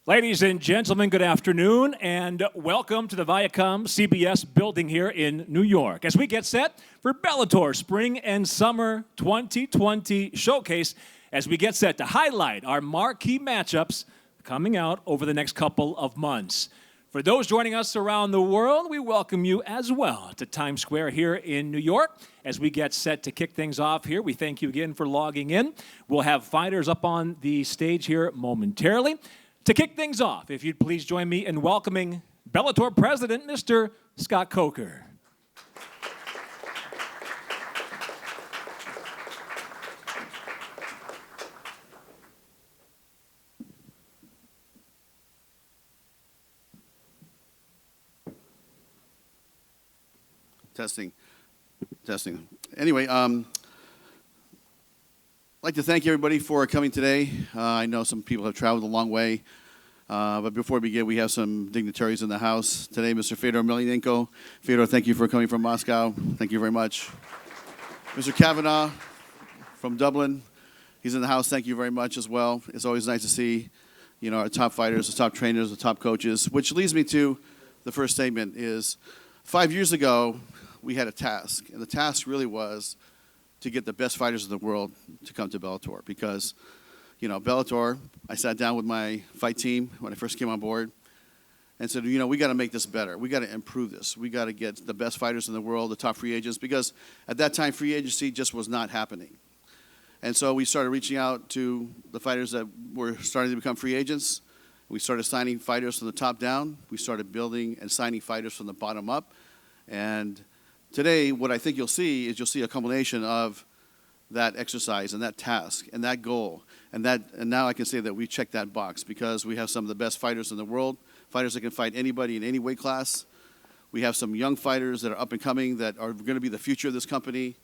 Ladies and gentlemen, good afternoon and welcome to the Viacom CBS building here in New York as we get set for Bellator Spring and Summer 2020 Showcase as we get set to highlight our marquee matchups coming out over the next couple of months. For those joining us around the world, we welcome you as well to Times Square here in New York. As we get set to kick things off here, we thank you again for logging in. We'll have fighters up on the stage here momentarily. To kick things off, if you'd please join me in welcoming Bellator President, Mr. Scott Coker. Testing. Anyway, I'd like to thank everybody for coming today. I know some people have traveled a long way, but before we begin, we have some dignitaries in the house today. Mr. Fedor Emelianenko. Fedor, thank you for coming from Moscow. Thank you very much. Mr. Kavanaugh from Dublin, he's in the house. Thank you very much as well. It's always nice to see, our top fighters, the top trainers, the top coaches, which leads me to the first statement is 5 years ago, we had a task, and the task really was to get the best fighters in the world to come to Bellator because, Bellator, I sat down with my fight team when I first came on board and said, we got to make this better. We got to improve this. We got to get the best fighters in the world, the top free agents, because at that time, free agency just was not happening. And so we started reaching out to the fighters that were starting to become free agents. We started signing fighters from the top down. We started building and signing fighters from the bottom up. And today, what I think you'll see is a culmination of that exercise and that task and that goal. And now I can say that we checked that box because we have some of the best fighters in the world, fighters that can fight anybody in any weight class. We have some young fighters that are up and coming that are going to be the future of this company.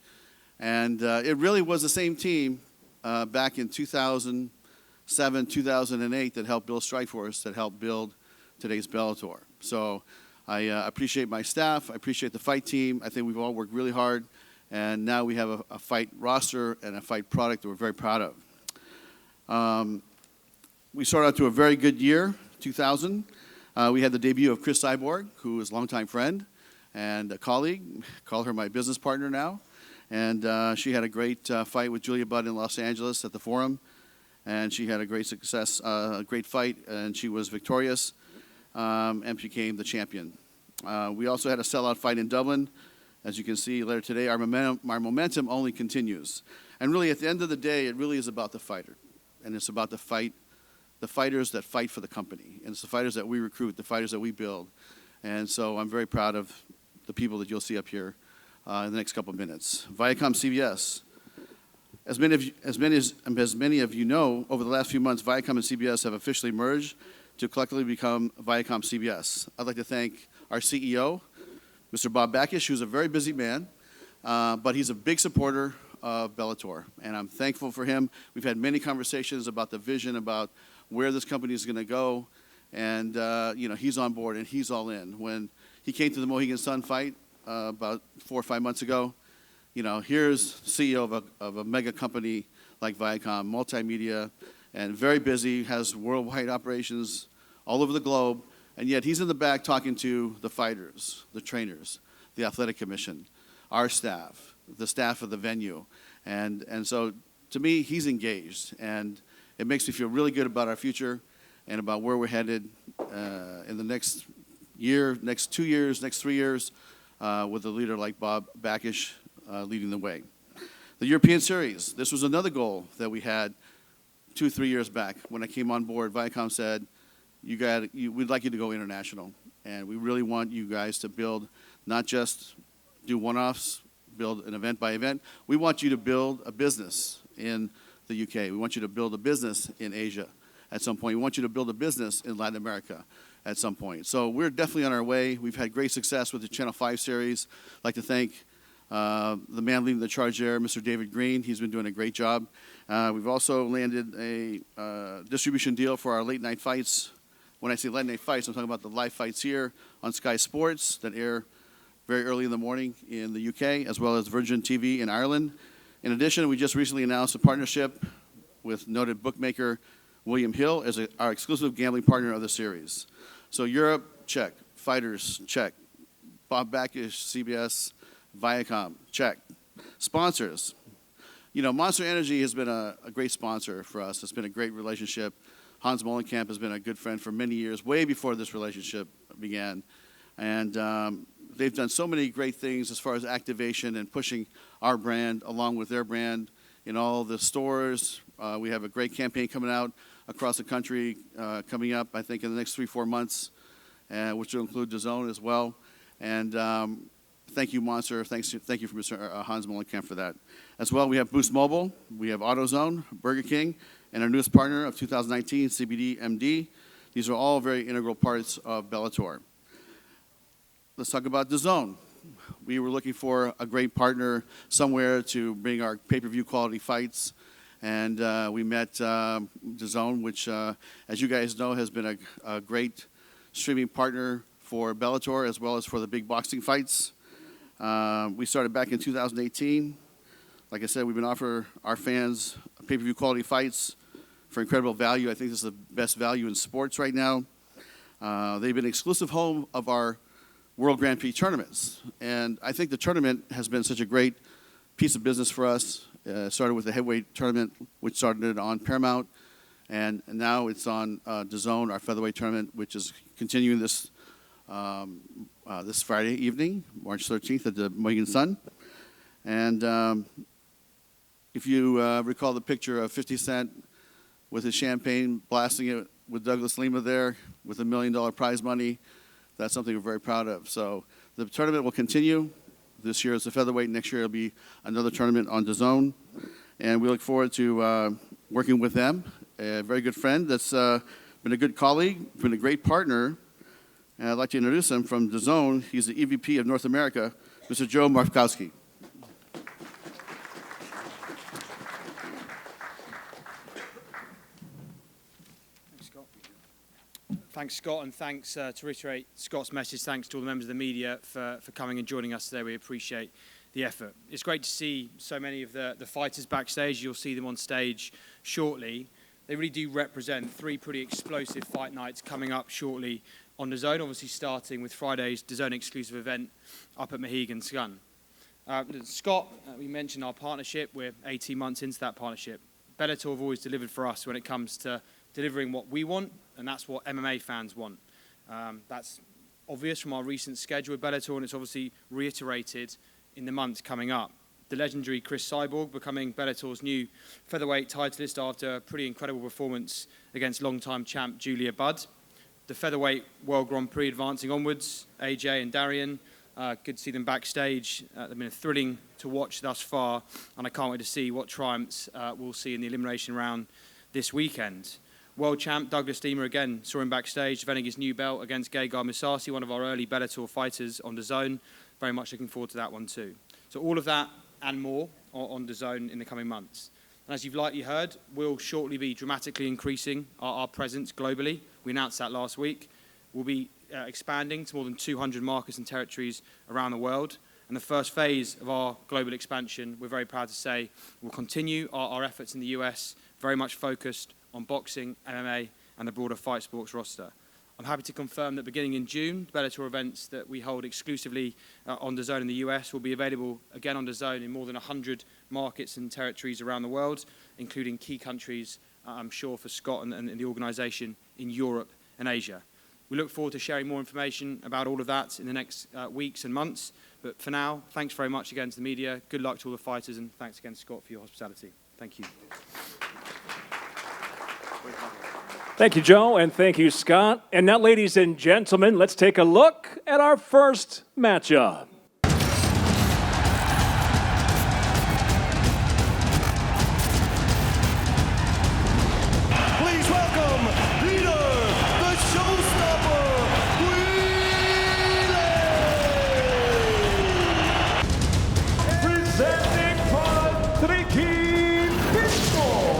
And it really was the same team back in 2007, 2008 that helped build Strikeforce, that helped build today's Bellator. So I appreciate my staff. I appreciate the fight team. I think we've all worked really hard. And now we have a fight roster and a fight product that we're very proud of. We started out to a very good year, 2000. We had the debut of Chris Cyborg, who is a longtime friend and a colleague. Call her my business partner now. And she had a great fight with Julia Budd in Los Angeles at the Forum. And she had a great success, a great fight, and she was victorious. And became the champion. We also had a sellout fight in Dublin. As you can see later today, our momentum only continues. And really, at the end of the day, it really is about the fighter. And it's about the fighters that fight for the company. And it's the fighters that we recruit, the fighters that we build. And so I'm very proud of the people that you'll see up here in the next couple of minutes. Viacom CBS. As many of you know, over the last few months, Viacom and CBS have officially merged to collectively become Viacom CBS. I'd like to thank our CEO, Mr. Bob Bakish, who's a very busy man, but he's a big supporter of Bellator, and I'm thankful for him. We've had many conversations about the vision, about where this company is going to go, and he's on board and he's all in. When he came to the Mohegan Sun fight about 4 or 5 months ago, here's CEO of a mega company like Viacom, multimedia, and very busy, has worldwide operations all over the globe, and yet he's in the back talking to the fighters, the trainers, the athletic commission, our staff, the staff of the venue. And so, to me, he's engaged, and it makes me feel really good about our future and about where we're headed in the next year, next 2 years, next 3 years, with a leader like Bob Bakish leading the way. The European Series, this was another goal that we had 2-3 years back. When I came on board, Viacom said, we'd like you to go international. And we really want you guys to build, not just do one-offs, build an event by event. We want you to build a business in the UK. We want you to build a business in Asia at some point. We want you to build a business in Latin America at some point. So we're definitely on our way. We've had great success with the Channel 5 series. I'd like to thank the man leading the charge there, Mr. David Green. He's been doing a great job. We've also landed a distribution deal for our late night fights. When I say late night fights, I'm talking about the live fights here on Sky Sports that air very early in the morning in the UK, as well as Virgin TV in Ireland. In addition, we just recently announced a partnership with noted bookmaker William Hill as our exclusive gambling partner of the series. So Europe, check. Fighters, check. Bob Backish, CBS, Viacom, check. Sponsors. You know, Monster Energy has been a great sponsor for us. It's been a great relationship. Hans Molenkamp has been a good friend for many years, way before this relationship began. And they've done so many great things as far as activation and pushing our brand along with their brand in all the stores. We have a great campaign coming out across the country coming up, I think, in the next 3-4 months, which will include DAZN as well. And thank you, Monster. Thank you for Mr. Hans Molenkamp for that. As well, we have Boost Mobile, we have AutoZone, Burger King, and our newest partner of 2019, CBD MD. These are all very integral parts of Bellator. Let's talk about DAZN. We were looking for a great partner somewhere to bring our pay-per-view quality fights, and we met DAZN, which, as you guys know, has been a great streaming partner for Bellator as well as for the big boxing fights. We started back in 2018. Like I said, we've been offering our fans pay-per-view quality fights for incredible value. I think this is the best value in sports right now. They've been exclusive home of our World Grand Prix tournaments. And I think the tournament has been such a great piece of business for us. Started with the heavyweight tournament, which started on Paramount. And now it's on DAZN, our featherweight tournament, which is continuing this this Friday evening, March 13th at the Mohegan Sun. And if you recall the picture of 50 Cent with his champagne, blasting it with Douglas Lima there with $1 million prize money, that's something we're very proud of. So the tournament will continue. This year is the featherweight. Next year it'll be another tournament on DAZN. And we look forward to working with them. A very good friend that's been a good colleague, been a great partner. And I'd like to introduce him from DAZN. He's the EVP of North America, Mr. Joe Markowski. Thanks, Scott, and thanks to reiterate Scott's message, thanks to all the members of the media for coming and joining us today. We appreciate the effort. It's great to see so many of the fighters backstage. You'll see them on stage shortly. They really do represent 3 pretty explosive fight nights coming up shortly on DAZN, obviously starting with Friday's DAZN exclusive event up at Mohegan Sun. Scott, we mentioned our partnership. We're 18 months into that partnership. Bellator have always delivered for us when it comes to delivering what we want, and that's what MMA fans want. That's obvious from our recent schedule with Bellator, and it's obviously reiterated in the months coming up. The legendary Cris Cyborg becoming Bellator's new featherweight titleist after a pretty incredible performance against longtime champ Julia Budd. The featherweight World Grand Prix advancing onwards, AJ and Darian. Good to see them backstage. They've been thrilling to watch thus far, and I can't wait to see what triumphs we'll see in the elimination round this weekend. World champ Douglas Lima again saw him backstage defending his new belt against Gallagher Mousasi, one of our early Bellator fighters on DAZN. Very much looking forward to that one too. So all of that and more on DAZN in the coming months. And as you've likely heard, we'll shortly be dramatically increasing our presence globally. We announced that last week. We'll be expanding to more than 200 markets and territories around the world. And the first phase of our global expansion, we're very proud to say, will continue our efforts in the US, very much focused on boxing, MMA, and the broader fight sports roster. I'm happy to confirm that beginning in June, the Bellator events that we hold exclusively on DAZN in the US will be available again on DAZN in more than 100 markets and territories around the world, including key countries, I'm sure, for Scott and the organisation in Europe and Asia. We look forward to sharing more information about all of that in the next weeks and months. But for now, thanks very much again to the media. Good luck to all the fighters, and thanks again, Scott, for your hospitality. Thank you. Thank you, Joe, and thank you, Scott. And now, ladies and gentlemen, let's take a look at our first matchup. Please welcome leader, the showstopper, Wheeler! Presenting Patricky Pitbull.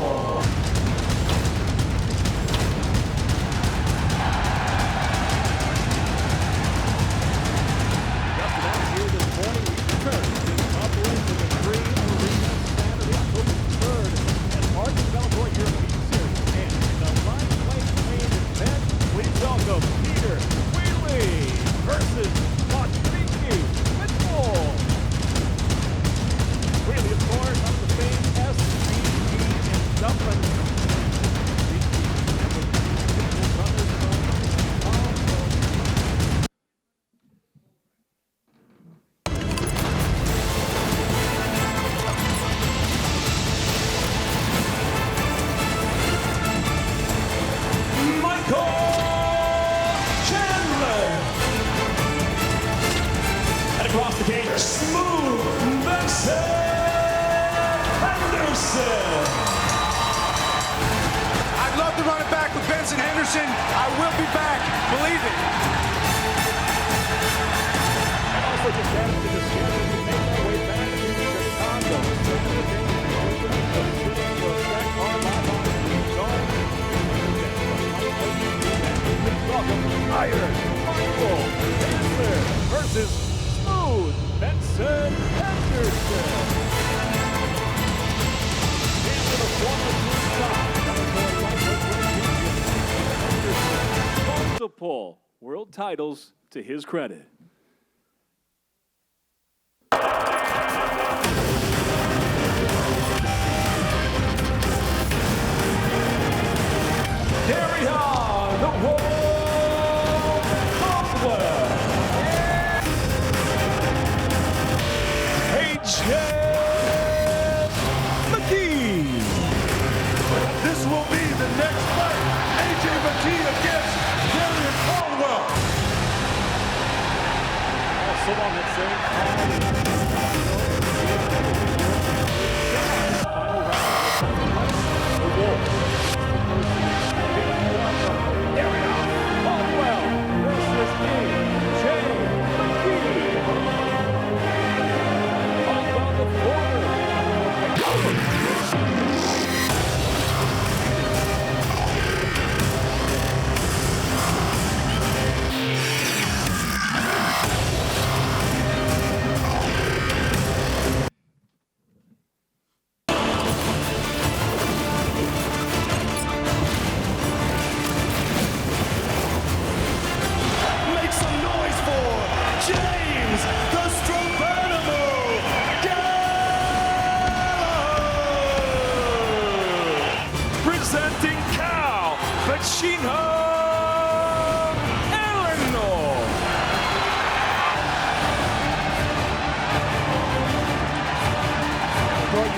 versus Junkie, Pitbull. Really, of course, under the same SBG in Dublin. Across the cage, smooth Benson Henderson. I'd love to run it back with Benson Henderson. I will be back, believe it. And also just added to the schedule to make their way back to Chicago. Iron, Michael, Gallagher versus Smooth Benson Henderson. And with a former multiple world titles to his credit. Carry on the world Caldwell. McKee. This will be the next fight. McKee against Caldwell. Also on that same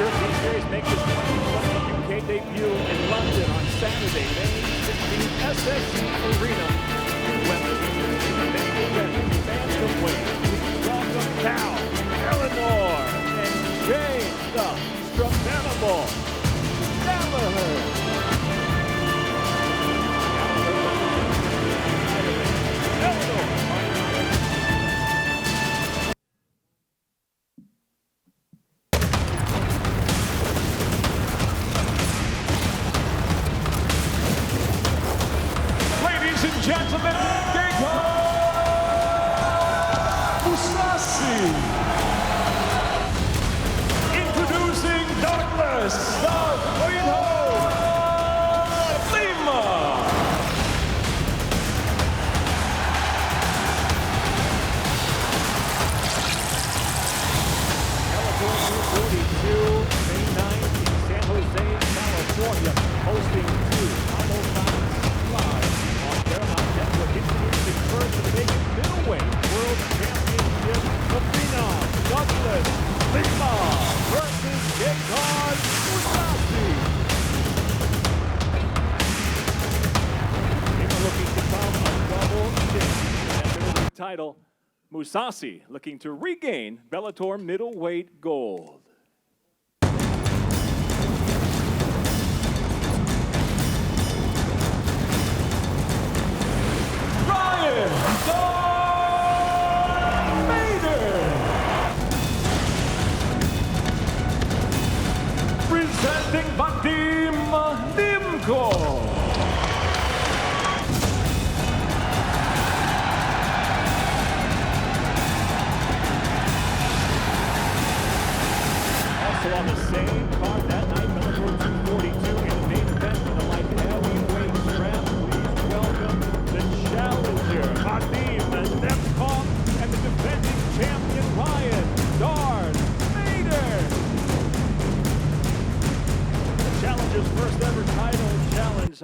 European Series makes its 2020 UK debut in London on Saturday, May 16th, SSE Arena in Wembley. Fans can win. Welcome Cal, Eleanor, and James the Strummanimal Gallagher. Gentlemen, Mousasi. Introducing Douglas, the Lima. Bellator 242, May 9th in San Jose, California, hosting two live on Paramount Network, introducing first to the vacant middleweight world championship, the phenom Douglas Lima versus Jacob Mousasi. Lima looking to become a double champion title. Mousasi looking to regain Bellator middleweight gold. Presenting Nemkov.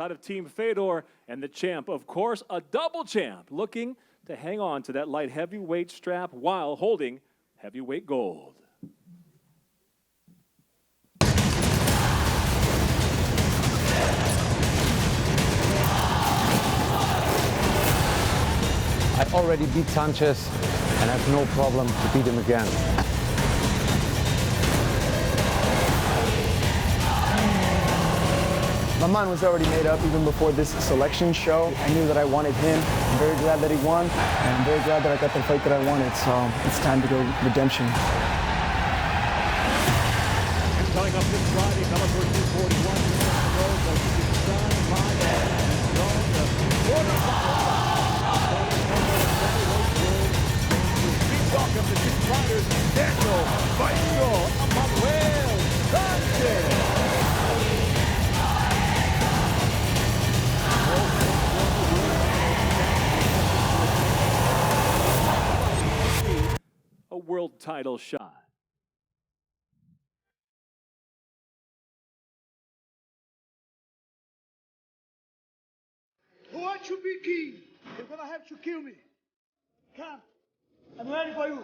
side of Team Fedor, and the champ, of course, a double champ, looking to hang on to that light heavyweight strap while holding heavyweight gold. I already beat Sanchez and have no problem to beat him again. My mind was already made up even before this selection show. I knew that I wanted him. I'm very glad that he won, and I'm very glad that I got the fight that I wanted, so it's time to go redemption. And coming up this Friday, Bellator 241, welcome to two fighters, Daniel Maestro Emmanuel Sanchez. A world title shot. Who want to be king? You're gonna have to kill me. Come. I'm ready for you.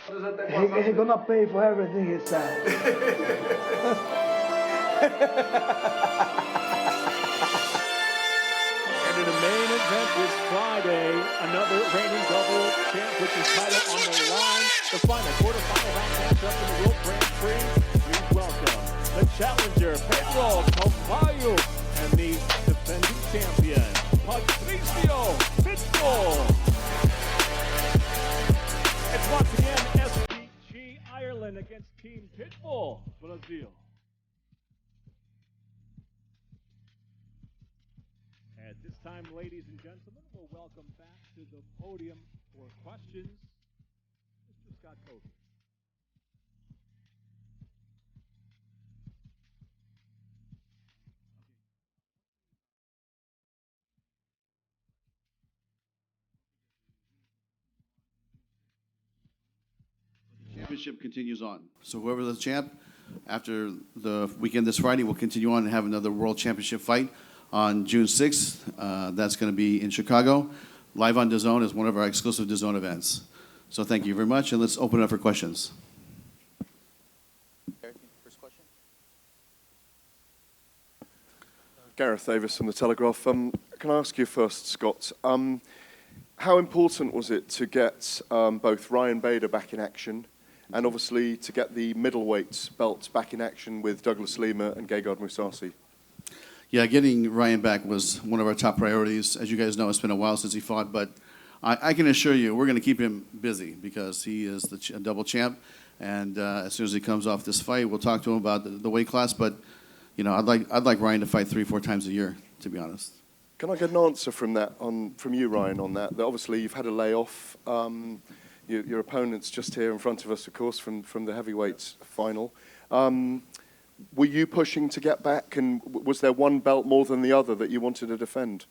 He's gonna pay for everything he said. And in the main event this Friday, another reigning double champ puts his title on the line. The final quarterfinal round matchup in the World Grand Prix. Please welcome the challenger, Pedro Caldwell, and the defending champion, Patricio Pitbull. It's once again SPG Ireland against Team Pitbull, Brazil. At this time, ladies and gentlemen, we'll welcome back to the podium for questions, Mr. Scott Cody. Championship continues on. So whoever the champ, after the weekend this Friday, will continue on and have another World Championship fight on June 6th. That's going to be in Chicago. Live on DAZN is one of our exclusive DAZN events. So thank you very much, and let's open it up for questions. First question. Gareth Davis from The Telegraph. Can I ask you first, Scott, how important was it to get both Ryan Bader back in action and obviously to get the middleweight belt back in action with Douglas Lima and Gallagher Mousasi? Yeah, getting Ryan back was one of our top priorities. As you guys know, it's been a while since he fought, but I can assure you we're going to keep him busy because he is the double champ. And as soon as he comes off this fight, we'll talk to him about the weight class. But you know, I'd like Ryan to fight 3-4 times a year, to be honest. Can I get an answer from you, Ryan, on that? That obviously you've had a layoff. Your opponent's just here in front of us, of course, from the heavyweight final. Were you pushing to get back, and was there one belt more than the other that you wanted to defend?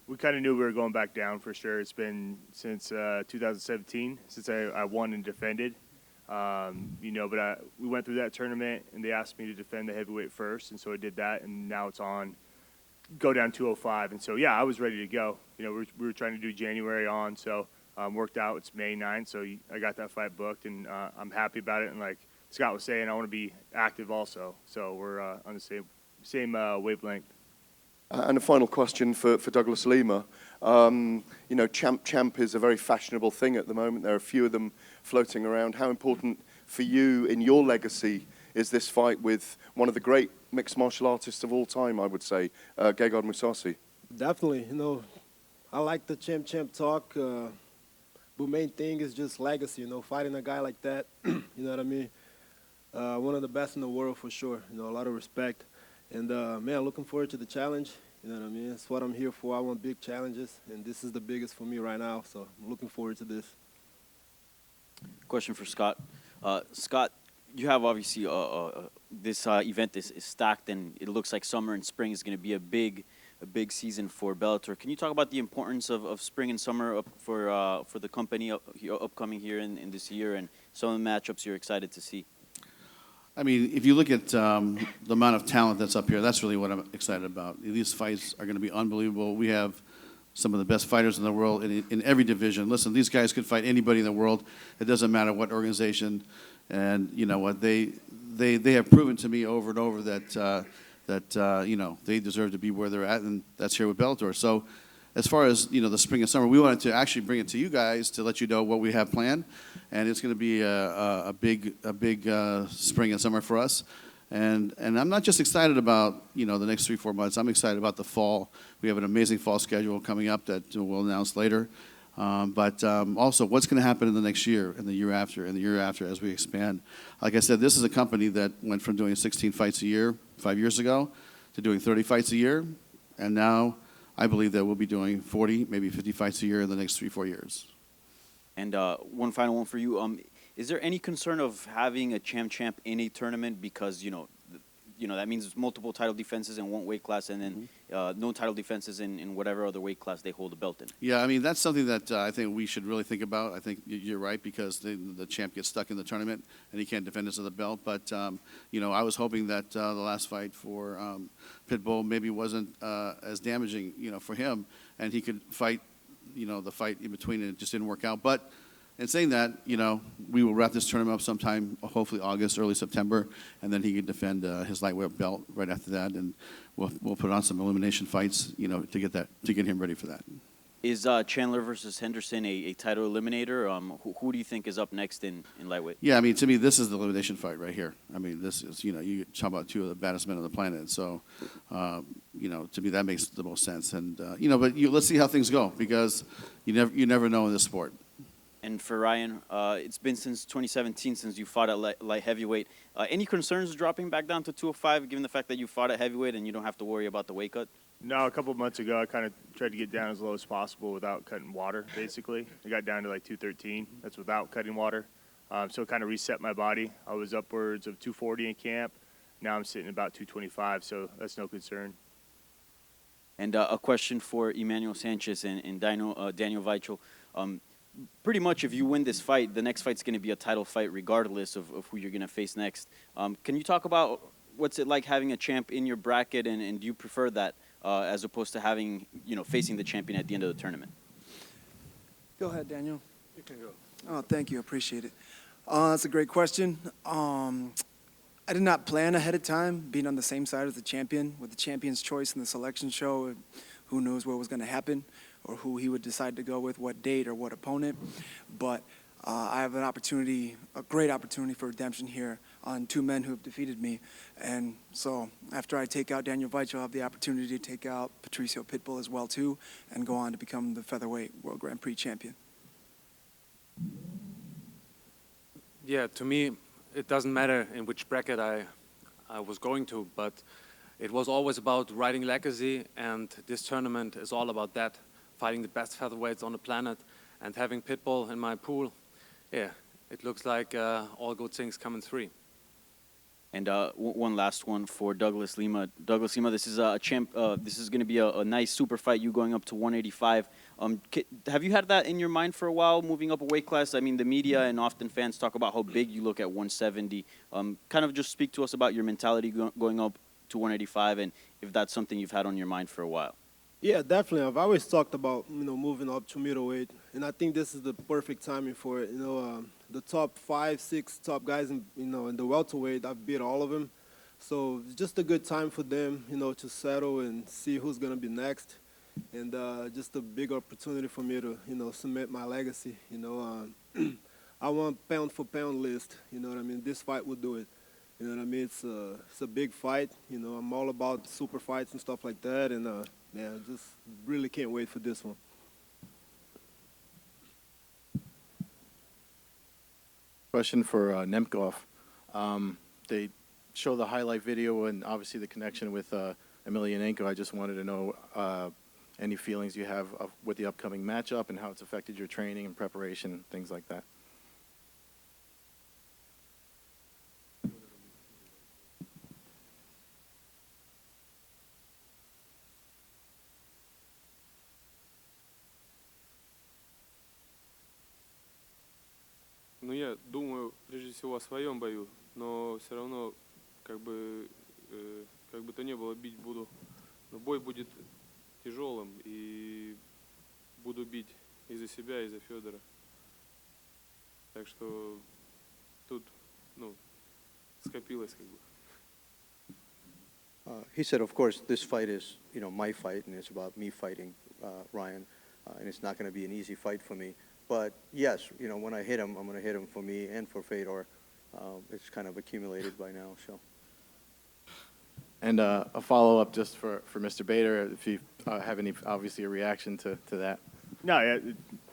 We kind of knew we were going back down for sure. It's been since 2017 since I won and defended. You know, but we went through that tournament, and they asked me to defend the heavyweight first, and so I did that, and now it's on. Go down 205, and so yeah, I was ready to go. You know, we were trying to do January on, so worked out. It's May 9th, so I got that fight booked, and I'm happy about it. And like Scott was saying, I want to be active also, so we're on the same wavelength. And a final question for Douglas Lima. You know, champ is a very fashionable thing at the moment. There are a few of them floating around. How important for you in your legacy is this fight with one of the great mixed martial artists of all time, I would say, Gallagher Mousasi? Definitely. You know, I like the champ talk, but main thing is just legacy, you know, fighting a guy like that, you know what I mean? One of the best in the world for sure, you know, a lot of respect. And, man, looking forward to the challenge, you know what I mean? It's what I'm here for. I want big challenges, and this is the biggest for me right now, so I'm looking forward to this. Question for Scott. Scott, you have obviously this event is stacked, and it looks like summer and spring is going to be a big season for Bellator. Can you talk about the importance of spring and summer for the company upcoming here in this year, and some of the matchups you're excited to see? I mean, if you look at the amount of talent that's up here, that's really what I'm excited about. These fights are going to be unbelievable. We have some of the best fighters in the world in every division. Listen, these guys could fight anybody in the world. It doesn't matter what organization. And you know what? They have proven to me over and over that you know, they deserve to be where they're at, and that's here with Bellator. So as far as, you know, the spring and summer, we wanted to actually bring it to you guys to let you know what we have planned, and it's going to be a big spring and summer for us. And I'm not just excited about, you know, the next 3-4 months. I'm excited about the fall. We have an amazing fall schedule coming up that we'll announce later. But also what's going to happen in the next year, and the year after, and the year after as we expand. Like I said, this is a company that went from doing 16 fights a year 5 years ago to doing 30 fights a year, and now I believe that we'll be doing 40, maybe 50 fights a year in the next 3-4 years. And one final one for you. Is there any concern of having a champ in a tournament, because you know that means multiple title defenses in one weight class, and then no title defenses in whatever other weight class they hold the belt in? Yeah, I mean, that's something that I think we should really think about. I think you're right, because the champ gets stuck in the tournament and he can't defend us of the belt. But you know, I was hoping that the last fight for Pitbull maybe wasn't as damaging, you know, for him, and he could fight, you know, the fight in between, and it just didn't work out. But in saying that, you know, we will wrap this tournament up sometime, hopefully August, early September, and then he can defend his lightweight belt right after that, and we'll put on some elimination fights, you know, to get him ready for that. Is Chandler versus Henderson a title eliminator? Who do you think is up next in lightweight? Yeah, I mean, to me, this is the elimination fight right here. I mean, this is, you know, you talk about two of the baddest men on the planet. So, you know, to me, that makes the most sense. And you know, but let's see how things go, because you never know in this sport. And for Ryan, it's been since 2017 since you fought at light heavyweight. Any concerns dropping back down to 205, given the fact that you fought at heavyweight and you don't have to worry about the weight cut? No, a couple of months ago, I kind of tried to get down as low as possible without cutting water, basically. I got down to like 213. That's without cutting water. So it kind of reset my body. I was upwards of 240 in camp. Now I'm sitting about 225, so that's no concern. And a question for Emmanuel Sanchez and Daniel Weichel. Pretty much, if you win this fight, the next fight's going to be a title fight regardless of who you're going to face next. Can you talk about what's it like having a champ in your bracket, and do you prefer that as opposed to having, you know, facing the champion at the end of the tournament? Go ahead, Daniel. You can go. Oh, thank you. Appreciate it. That's a great question. I did not plan ahead of time being on the same side as the champion. With the champion's choice in the selection show, who knows what was going to happen, or who he would decide to go with, what date or what opponent. But I have an opportunity, a great opportunity for redemption here on two men who have defeated me. And so after I take out Daniel Weichel, I'll have the opportunity to take out Patricio Pitbull as well too, and go on to become the featherweight World Grand Prix champion. Yeah, to me, it doesn't matter in which bracket I was going to, but it was always about writing legacy, and this tournament is all about that. Fighting the best featherweights on the planet and having Pitbull in my pool, yeah, it looks like all good things coming through. And one last one for Douglas Lima. Douglas Lima, this is a champ. This is going to be a nice super fight. You going up to 185. Have you had that in your mind for a while, moving up a weight class? I mean, the media and often fans talk about how big you look at 170. Kind of just speak to us about your mentality going up to 185, and if that's something you've had on your mind for a while. Yeah, definitely. I've always talked about, you know, moving up to middleweight, and I think this is the perfect timing for it. You know, the top 5, 6 top guys, in the welterweight, I've beat all of them. So it's just a good time for them, you know, to settle and see who's going to be next. And just a big opportunity for me to, you know, cement my legacy. You know, I want pound-for-pound list. You know what I mean? This fight will do it. You know what I mean? It's a big fight. You know, I'm all about super fights and stuff like that. And, man, just really can't wait for this one. Question for Nemkov. They show the highlight video and obviously the connection with Emelianenko. I just wanted to know any feelings you have with the upcoming matchup and how it's affected your training and preparation, things like that. Ну, я думаю, прежде всего, о своем бою, но все равно, как бы то ни было, бить буду. Но бой будет тяжелым, и буду бить и за себя, и за Федора. Так что тут, ну, скопилось как бы. He said, of course, this fight is, my fight, and it's about me fighting Ryan, and it's not going to be an easy fight for me. But yes, when I hit him, I'm going to hit him for me and for Fedor. It's kind of accumulated by now, so. And a follow-up just for Mr. Bader, if you have any, obviously, a reaction to that. No, yeah,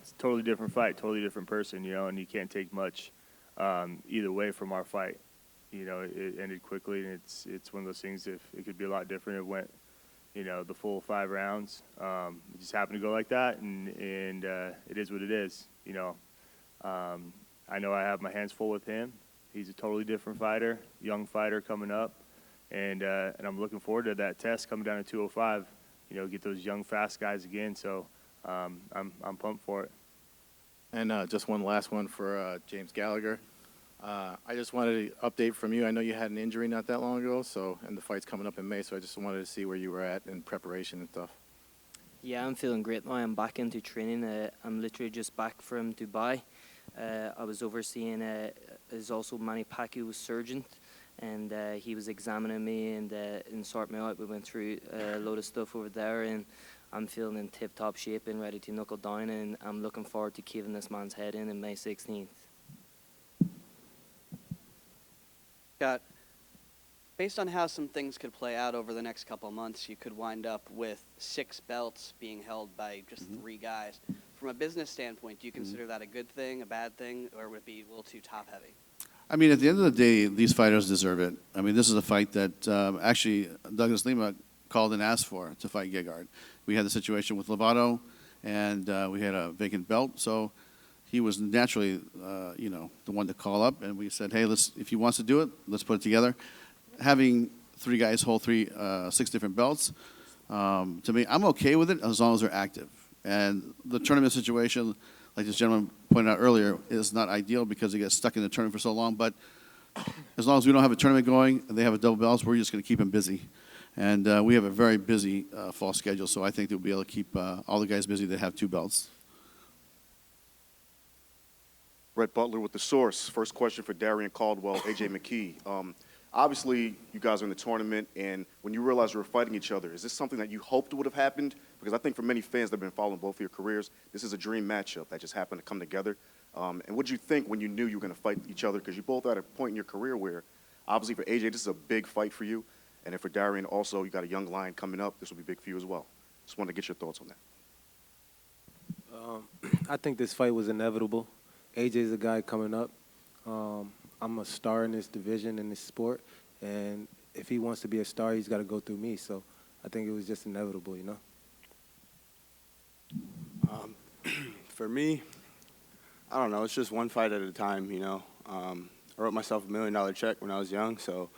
it's a totally different fight, totally different person, and you can't take much either way from our fight. It ended quickly, and it's one of those things, if it could be a lot different, it went, the full 5 rounds. It just happened to go like that, and it is what it is, I know I have my hands full with him. He's a totally different fighter, young fighter coming up, and I'm looking forward to that test coming down to 205, get those young, fast guys again, so I'm pumped for it. And just one last one for James Gallagher. I just wanted an update from you. I know you had an injury not that long ago, and the fight's coming up in May, so I just wanted to see where you were at in preparation and stuff. Yeah, I'm feeling great now. I'm back into training. I'm literally just back from Dubai. I was overseeing is also Manny Pacquiao's surgeon, and he was examining me and sorting me out. We went through a load of stuff over there, and I'm feeling in tip-top shape and ready to knuckle down, and I'm looking forward to caving this man's head in May 16th. Scott, based on how some things could play out over the next couple of months, you could wind up with 6 belts being held by just 3 guys. From a business standpoint, do you consider that a good thing, a bad thing, or would it be a little too top-heavy? I mean, at the end of the day, these fighters deserve it. I mean, this is a fight that actually Douglas Lima called and asked for to fight Gegard. We had the situation with Lovato, and we had a vacant belt, so he was naturally, the one to call up, and we said, hey, if he wants to do it, let's put it together. Having 3 guys hold 6 different belts, to me, I'm okay with it as long as they're active. And the tournament situation, like this gentleman pointed out earlier, is not ideal because they get stuck in the tournament for so long. But as long as we don't have a tournament going and they have a double belts, we're just going to keep them busy. And we have a very busy fall schedule, so I think they'll be able to keep all the guys busy that have 2 belts. Brett Butler with The Source. First question for Darian Caldwell, AJ McKee. Obviously, you guys are in the tournament, and when you realized you were fighting each other, is this something that you hoped would have happened? Because I think for many fans that have been following both of your careers, this is a dream matchup that just happened to come together. And what did you think when you knew you were going to fight each other? Because you both are at a point in your career where, obviously for AJ, this is a big fight for you. And then for Darian, also, you got a young lion coming up. This will be big for you as well. Just wanted to get your thoughts on that. I think this fight was inevitable. AJ's a guy coming up. I'm a star in this division, in this sport. And if he wants to be a star, he's got to go through me. So I think it was just inevitable, For me, I don't know. It's just one fight at a time, I wrote myself $1 million check when I was young, so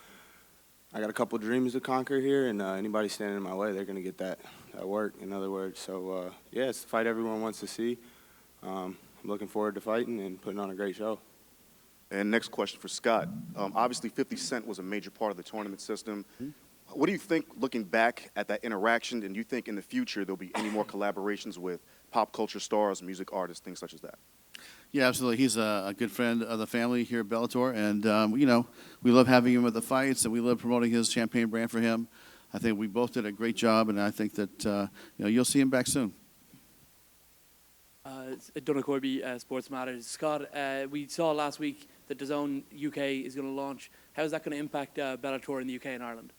I got a couple dreams to conquer here, and anybody standing in my way, they're going to get that work, in other words. So, yeah, it's the fight everyone wants to see. I'm looking forward to fighting and putting on a great show. And next question for Scott. Obviously, 50 Cent was a major part of the tournament system. What do you think, looking back at that interaction, and do you think in the future there'll be any more collaborations with pop culture stars, music artists, things such as that? Yeah, absolutely. He's a good friend of the family here at Bellator, and, we love having him at the fights, and we love promoting his champagne brand for him. I think we both did a great job, and I think that, you'll see him back soon. Donna Corby, Sports Matters. Scott, we saw last week that DAZN UK is going to launch. How is that going to impact Bellator in the UK and Ireland?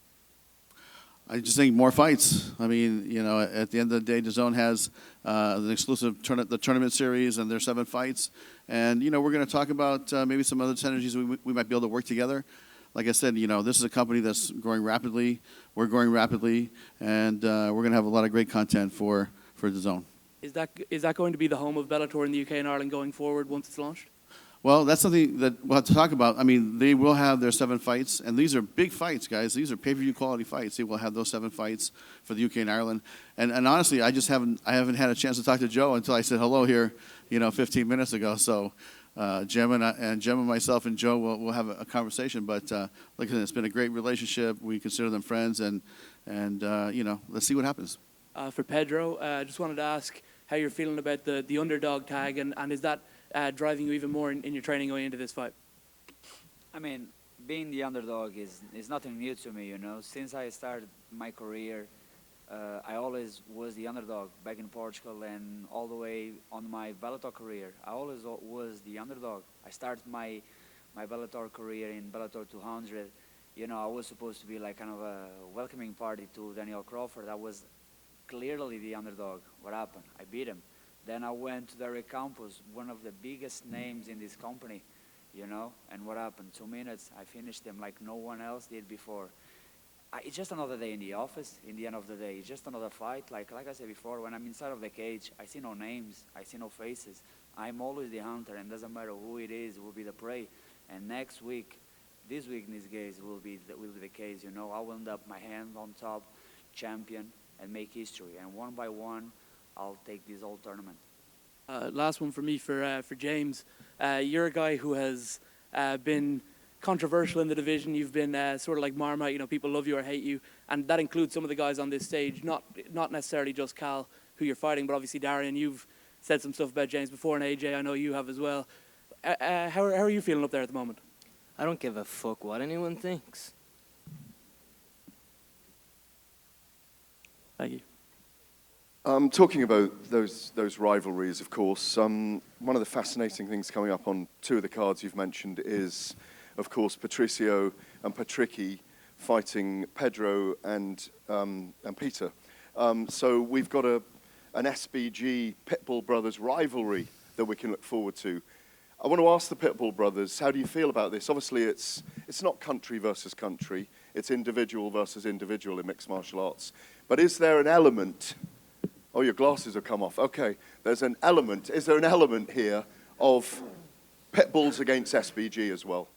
I just think more fights. I mean, you know, at the end of the day, DAZN has the exclusive the tournament series, and there's 7 fights. And you know, we're going to talk about maybe some other synergies we might be able to work together. Like I said, you know, this is a company that's growing rapidly. We're growing rapidly, and we're going to have a lot of great content for DAZN. Is that going to be the home of Bellator in the UK and Ireland going forward once it's launched? Well, that's something that we'll have to talk about. I mean, they will have their 7 fights, and these are big fights, guys. These are pay-per-view quality fights. They will have those 7 fights for the UK and Ireland. And honestly, I haven't had a chance to talk to Joe until I said hello here, you know, 15 minutes ago. So Jim and myself and Joe will have a conversation. But like I said, it's been a great relationship. We consider them friends, and you know, let's see what happens. For Pedro, I just wanted to ask how you're feeling about the underdog tag, and is that driving you even more in your training going into this fight? I mean, being the underdog is nothing new to me, you know. Since I started my career, I always was the underdog back in Portugal, and all the way on my Bellator career, I always was the underdog. I started my Bellator career in Bellator 200. You know, I was supposed to be like kind of a welcoming party to Daniel Crawford. I was clearly the underdog. What happened? I beat him. Then I went to Derek Campos, one of the biggest names in this company, you know, and what happened? 2 minutes, I finished him like no one else did before. It's just another day in the office, in the end of the day. It's just another fight. Like I said before, when I'm inside of the cage, I see no names, I see no faces. I'm always the hunter, and doesn't matter who it is, will be the prey. And next week, this week in this case, will be the case, you know. I will end up my hand on top, champion, and make history. And one by one, I'll take this whole tournament. Last one for me for James. You're a guy who has been controversial in the division. You've been sort of like Marmite, you know, people love you or hate you, and that includes some of the guys on this stage, not necessarily just Cal, who you're fighting, but obviously Darian, you've said some stuff about James before, and AJ, I know you have as well. How are you feeling up there at the moment? I don't give a fuck what anyone thinks. Thank you. Talking about those rivalries, of course, one of the fascinating things coming up on 2 of the cards you've mentioned is, of course, Patricio and Patricky fighting Pedro and Peter. So we've got an SBG Pitbull brothers rivalry that we can look forward to. I want to ask the Pitbull brothers, how do you feel about this? Obviously, it's not country versus country. It's individual versus individual in mixed martial arts. But is there an element... Oh, your glasses have come off. Okay, is there an element here of Pitbulls against SBG as well?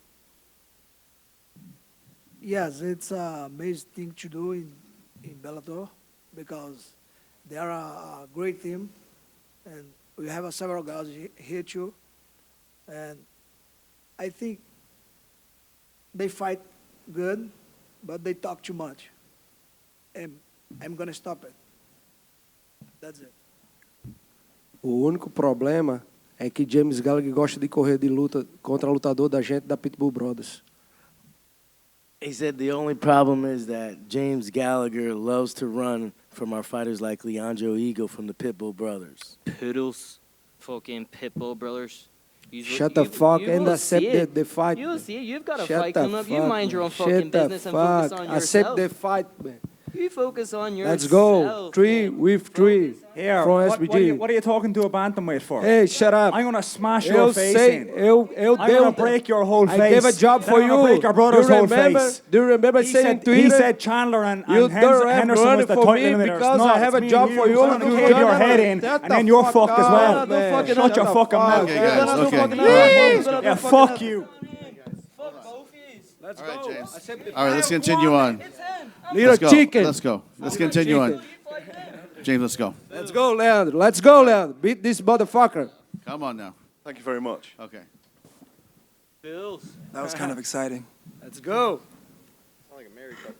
Yes, it's an amazing thing to do in Bellator because they are a great team, and we have several guys here too. And I think they fight good, but they talk too much. And I'm going to stop it. That's it. O único problema é que James Gallagher gosta de correr de luta contra lutador da gente da Pitbull Brothers. He said the only problem is that James Gallagher loves to run from our fighters like Leandro Eagle from the Pitbull Brothers. Poodles, fucking Pitbull brothers. Shut the fuck and accept the fight. You'll see it. You've got a fight coming up. You mind your own fucking Shut the business and focus on yourself. Accept the fight, man. You focus on yourself. Let's go. 3 with 3 Here, from what SBG. are you talking to a bantamweight for? Hey, shut up. I'm going to smash your face in. I'm going to break your whole face. I gave a job for you. I'm going to break your brother's whole face. Do you remember saying Twitter? He said Chandler and was Henderson the title eliminator. Because I have a job for you. I'm going to cave your head in, and then you're fucked as well. Shut your fucking mouth. Okay, guys, okay. Yeah, fuck you. Let's All right, go. James. All right, let's continue on. Little chicken. Let's go. Let's continue on. James, let's go. Let's go, Leandro. Let's go, Leandro. Beat this motherfucker. Come on now. Thank you very much. Okay. That was kind of exciting. Let's go. Like a married couple.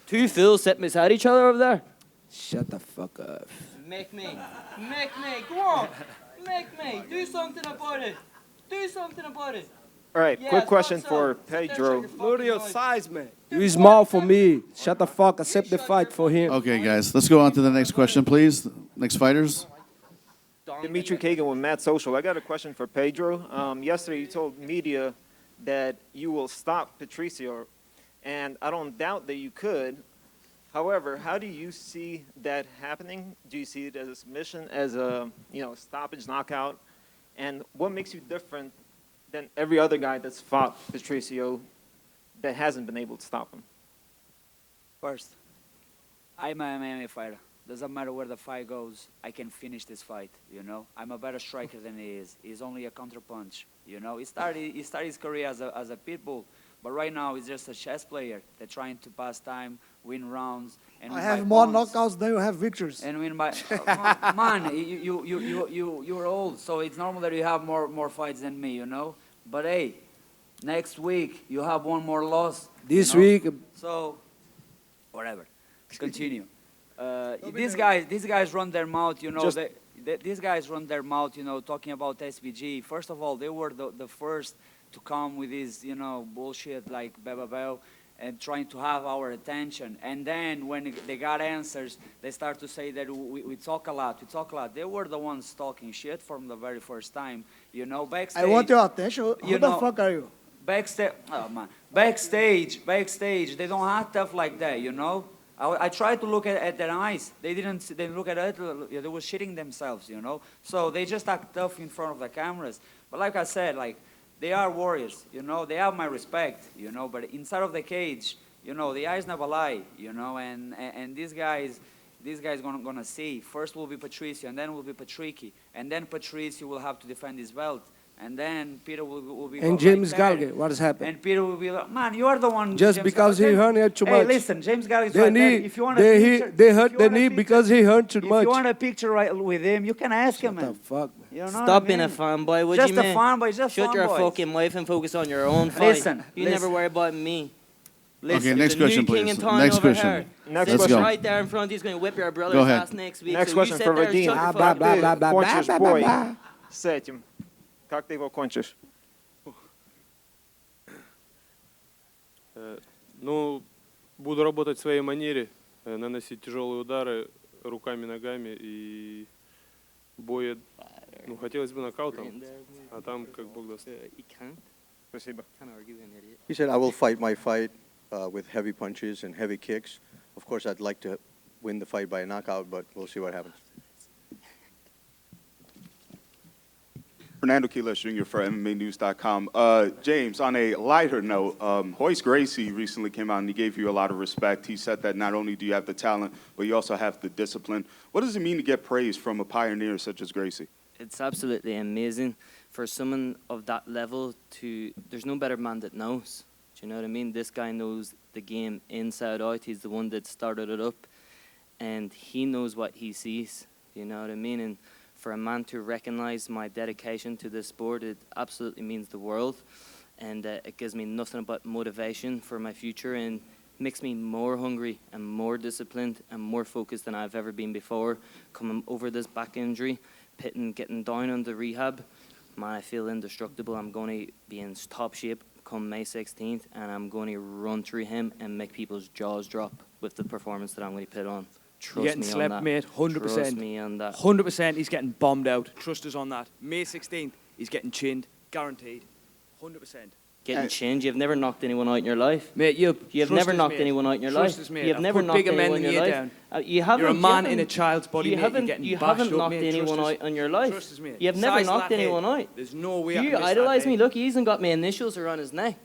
2 Phils sitting beside each other over there. Shut the fuck up. Make me, go on. Make me, do something about it. Do something about it. All right, quick question for Pedro. Look at your size, man. You small for me. Shut the fuck. Accept the fight for him. Okay, guys, let's go on to the next question, please. Next fighters. Dimitri Kagan with Mad Social. I got a question for Pedro. Yesterday you told media that you will stop Patricio, and I don't doubt that you could. However, how do you see that happening? Do you see it as a submission, as a stoppage, knockout? And what makes you different than every other guy that's fought Patricio that hasn't been able to stop him? First, I'm an MMA fighter. Doesn't matter where the fight goes, I can finish this fight, I'm a better striker than he is. He's only a counterpunch, He started his career as a Pitbull, but right now he's just a chess player. They're trying to pass time, win rounds, and I win have by more points. knockouts than you have victories. And win by man, you're old, so it's normal that you have more fights than me, But hey, next week you have one more loss. This week. So, whatever. Continue. These guys run their mouth, these guys run their mouth, talking about SBG. First of all, they were the first to come with this, bullshit like Bell and trying to have our attention. And then when they got answers, they start to say that we talk a lot. They were the ones talking shit from the very first time, backstage. I want your attention. Who the fuck are you? Backstage, oh man, backstage, they don't have stuff like that, I tried to look at their eyes. They didn't look at it. They were shitting themselves, So they just act tough in front of the cameras. But like I said, they are warriors, They have my respect, But inside of the cage, the eyes never lie, And these guys gonna see. First will be Patricio, and then will be Patricky, and then Patricio will have to defend his belt. And then Peter will be. And James Gallagher, what has happened? And Peter will be like, man, you are the one. Just James because Gallagher. he hurt too much. Hey, listen, James Gallagher. They need, if you want a picture, they hurt the knee because he hurt too if much. you want a picture right with him, you can ask him. What the fuck? Stop being a fanboy, would just you, man? Just a fanboy, just Shut your fanboys. fucking wife and focus on your own fight. Listen, you never worry about me. Okay, next question, please. Next question. Let's go. Right there in front, he's going to whip your brother's ass next week. Next so question for Vadim. Кончишь бой с этим. Как ты его кончишь? Ну, буду работать в своей манере, наносить тяжелые удары руками, ногами и бой, хотелось бы нокаутом, а там как Бог даст. Спасибо. He said, I will fight my fight with heavy punches and heavy kicks. Of course, I'd like to win the fight by a knockout, but we'll see what happens. Fernando Quiles Jr. for MMAnews.com. James, on a lighter note, Royce Gracie recently came out and he gave you a lot of respect. He said that not only do you have the talent, but you also have the discipline. What does it mean to get praise from a pioneer such as Gracie? It's absolutely amazing for someone of that level there's no better man that knows. Do you know what I mean? This guy knows the game inside out. He's the one that started it up, and he knows what he sees. You know what I mean? And for a man to recognize my dedication to this sport, it absolutely means the world. And it gives me nothing but motivation for my future and makes me more hungry and more disciplined and more focused than I've ever been before. Coming over this back injury, getting down on the rehab, man, I feel indestructible. I'm going to be in top shape come May 16th, and I'm going to run through him and make people's jaws drop with the performance that I'm going to put on. You're getting slept, mate, 100%. Trust me on that. 100%, he's getting bombed out. Trust us on that. May 16th, he's getting chinned, guaranteed. 100%. Getting chinned? You've never knocked anyone out in your life. Mate, you've never knocked anyone out in your life. You've never knocked anyone in your life. You're a man in a child's body, you mate. haven't, You're getting you bashed haven't up, knocked mate. anyone out in your life. Trust us, mate. You've never Size knocked that anyone head. out. There's no way I can You miss that idolise me. head. Look, he hasn't got my initials around his neck.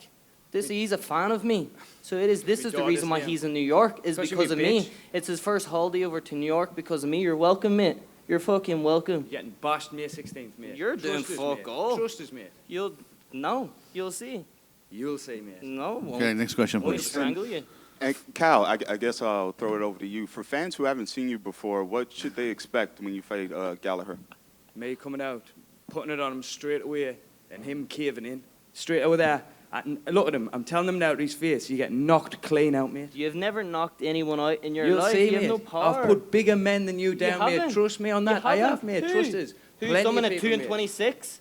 He's a fan of me. So this is the reason why he's in New York, is Especially because of me, me. bitch. It's his first holiday over to New York because of me. You're welcome, mate. You're fucking welcome. You're getting bashed May 16th, mate. You're doing Trust us, fuck mate. all. Trust us, mate. You'll see. You'll see, mate. No, won't. Okay, next question, Won't please. strangle you. And Cal, I guess I'll throw it over to you. For fans who haven't seen you before, what should they expect when you fight Gallagher? Me coming out, putting it on him straight away, and him caving in. Straight over there. And look at him. I'm telling him now to his face. You get knocked clean out, mate. You've never knocked anyone out in your You'll life. see, You have mate. no power. I've put bigger men than you down, mate. haven't. Trust me on You that. I have, haven't. mate. Who? Trust us. Who? Plenty Someone of at 2 people, and mate. 26?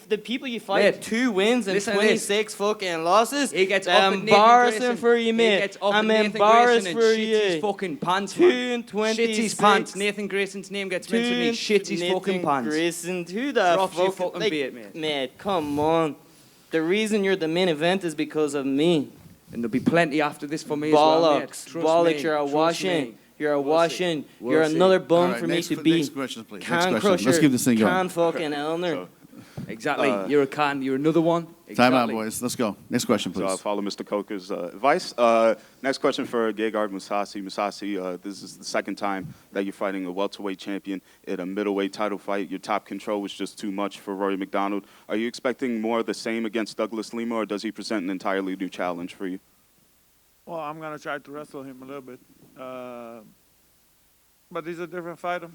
The people you fight, Mate, 2 wins and listen to this. 26 fucking losses. He gets up at Nathan embarrassing Grayson. for you, mate. He gets up I'm at Nathan embarrassed Grayson for and you. shits his fucking pants, 2 man. and 26. Shits his pants. Nathan Grayson's name gets mentioned. He shits his fucking pants. Grayson, who the Drops your fuck? fucking bait, mate. Mate, come on. The reason you're the main event is because of me. And there'll be plenty after this for me as well, mate. Bollocks. Trust Bollocks, me. you're a Trust washing. me. You're a We'll washing. see. We'll You're see. another bum All right, for next- me to be. next question, please. Next Can question. crusher. Let's keep this thing going. Can fucking Elner. Exactly. You're a can. You're another one. Time out, Exactly. boys. Let's go. Next question, So please. I'll follow Mr. Coker's advice. Next question for Gegard Mousasi. Mousasi, this is the second time that you're fighting a welterweight champion in a middleweight title fight. Your top control was just too much for Rory McDonald. Are you expecting more of the same against Douglas Lima, or does he present an entirely new challenge for you? Well, I'm going to try to wrestle him a little bit. But he's a different fighter.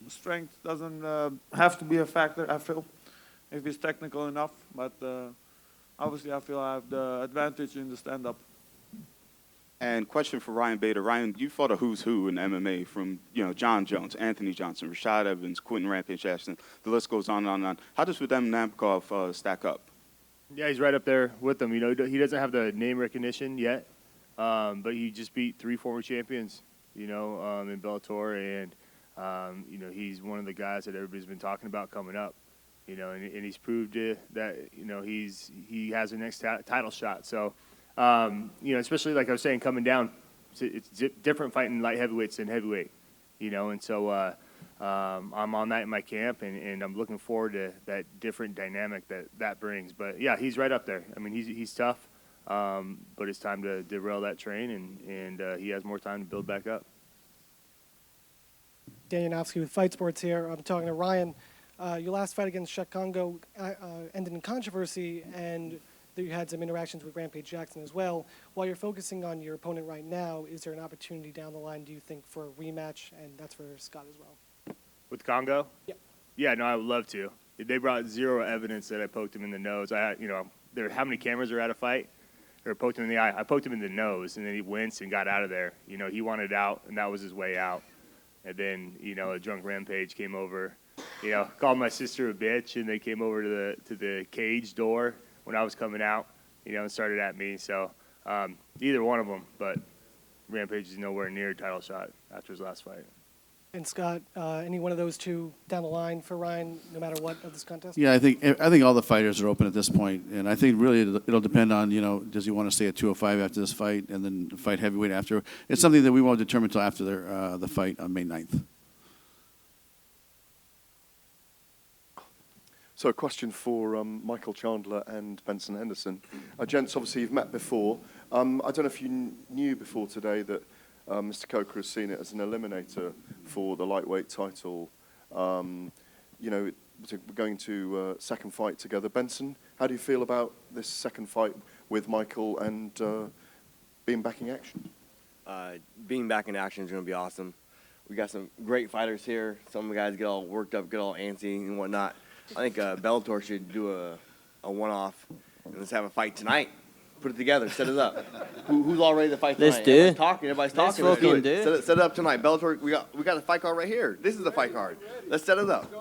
Strength doesn't have to be a factor, I feel, if he's technical enough. But obviously, I feel I have the advantage in the stand-up. And question for Ryan Bader. Ryan, you fought a who's who in MMA from, John Jones, Anthony Johnson, Rashad Evans, Quentin Rampage Jackson. The list goes on and on and on. How does Vadim Nemkov stack up? Yeah, he's right up there with them. He doesn't have the name recognition yet, but he just beat 3 former champions, in Bellator, and he's one of the guys that everybody's been talking about coming up, and he's proved that he has the next title shot. So, especially like I was saying, coming down, it's different fighting light heavyweights than heavyweight, and so I'm on that in my camp, and I'm looking forward to that different dynamic that brings. But yeah, he's right up there. I mean, he's tough. But it's time to derail that train, and he has more time to build back up. Dan Yanofsky with Fight Sports here. I'm talking to Ryan. Your last fight against Shek Congo ended in controversy, and you had some interactions with Rampage Jackson as well. While you're focusing on your opponent right now, is there an opportunity down the line, do you think, for a rematch? And that's for Scott as well. With Congo? Yeah. Yeah, no, I would love to. They brought zero evidence that I poked him in the nose. How many cameras are at a fight? Or poked him in the eye. I poked him in the nose, and then he winced and got out of there. He wanted out, and that was his way out. And then, a drunk Rampage came over, called my sister a bitch, and they came over to the cage door when I was coming out, and started at me. So either one of them, but Rampage is nowhere near a title shot after his last fight. And Scott, any one of those two down the line for Ryan, no matter what of this contest? Yeah, I think all the fighters are open at this point, and I think really it'll depend on does he want to stay at 205 after this fight and then fight heavyweight after. It's something that we won't determine until after the fight on May 9th. So a question for Michael Chandler and Benson Henderson. Gents, obviously you've met before. I don't know if you knew before today that Mr. Coker has seen it as an eliminator for the lightweight title. We're going to second fight together. Benson, how do you feel about this second fight with Michael and being back in action? Being back in action is going to be awesome. We got some great fighters here. Some of the guys get all worked up, get all antsy and whatnot. I think Bellator should do a one-off and let's have a fight tonight. Put it together, set it up. Who's all ready to fight tonight? Let's do it. Everybody's Let's talking. Let's fucking do it. Set it up tonight. Bellator, we got a fight card right here. This is the fight card. Let's set it up.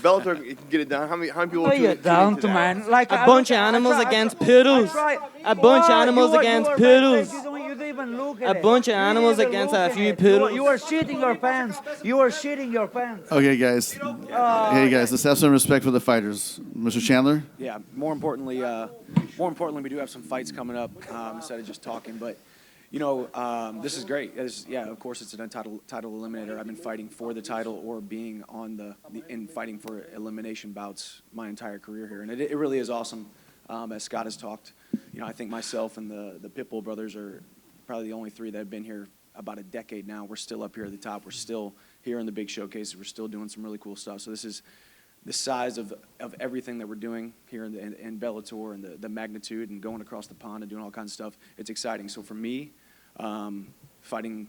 Bellator can get it done. How many people? Oh, you're down to man. Like a bunch of animals against poodles. A bunch of animals against poodles. You don't even look A at it. bunch of You animals didn't against look a at few it. poodles. You are shitting your pants. You are shitting your pants. Okay, guys. Hey, guys, let's have some respect for the fighters. Mr. Chandler? Yeah, more importantly, we do have some fights coming up instead of just talking. But, this is great. Of course, it's an title eliminator. I've been fighting for the title or being on in fighting for elimination bouts my entire career here. And it really is awesome, as Scott has talked. I think myself and the Pitbull brothers are probably the only 3 that have been here about a decade now. We're still up here at the top. We're still here in the big showcases. We're still doing some really cool stuff. So this is the size of everything that we're doing here in Bellator and the magnitude and going across the pond and doing all kinds of stuff. It's exciting. So for me, fighting,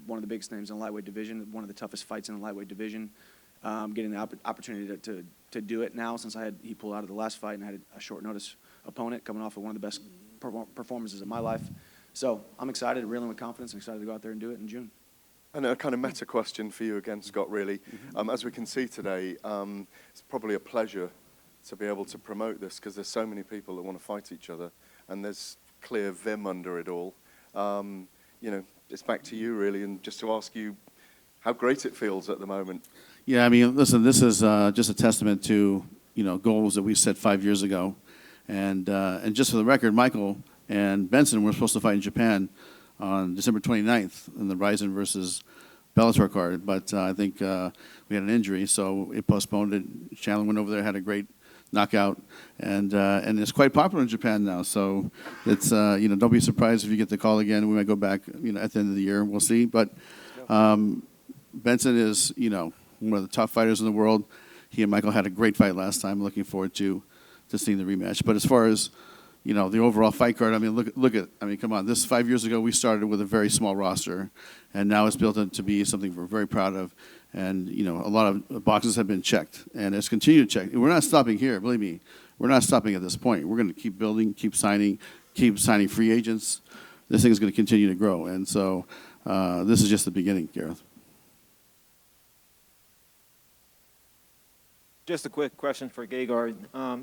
one of the biggest names in the lightweight division, one of the toughest fights in the lightweight division, getting the opportunity to do it now since he pulled out of the last fight and I had a short notice opponent coming off of one of the best performances of my life. So I'm excited, reeling with confidence, and excited to go out there and do it in June. And a kind of meta question for you again, Scott, really. As we can see today, it's probably a pleasure to be able to promote this because there's so many people that want to fight each other and there's clear vim under it all. It's back to you, really, and just to ask you how great it feels at the moment. Yeah, I mean, listen, this is just a testament to, goals that we set 5 years ago. And just for the record, Michael and Benson were supposed to fight in Japan on December 29th in the Ryzen versus Bellator card, but I think we had an injury, so it postponed it. Chandler went over there, had a great knockout, and it's quite popular in Japan now. So it's don't be surprised if you get the call again. We might go back at the end of the year. We'll see. But Benson is one of the top fighters in the world. He and Michael had a great fight last time. Looking forward to seeing the rematch. But as far as the overall fight card, I mean, look at. I mean, come on. This 5 years ago, we started with a very small roster, and now it's built up to be something we're very proud of. And a lot of boxes have been checked, and it's continued to check. We're not stopping here. Believe me, we're not stopping at this point. We're going to keep building, keep signing free agents. This thing is going to continue to grow, and so this is just the beginning, Gareth. Just a quick question for Gegard.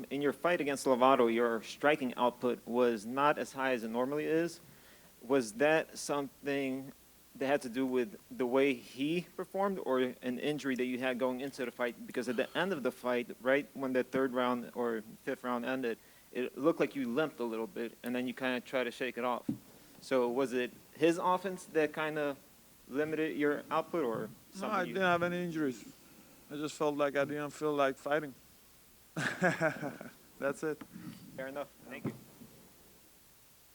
In your fight against Lovato, your striking output was not as high as it normally is. Was that something that had to do with the way he performed, or an injury that you had going into the fight? Because at the end of the fight, right when the third round or fifth round ended, it looked like you limped a little bit, and then you kind of tried to shake it off. So was it his offense that kind of limited your output, or something? No, I didn't have any injuries. I just felt like I didn't feel like fighting. That's it. Fair enough. Thank you.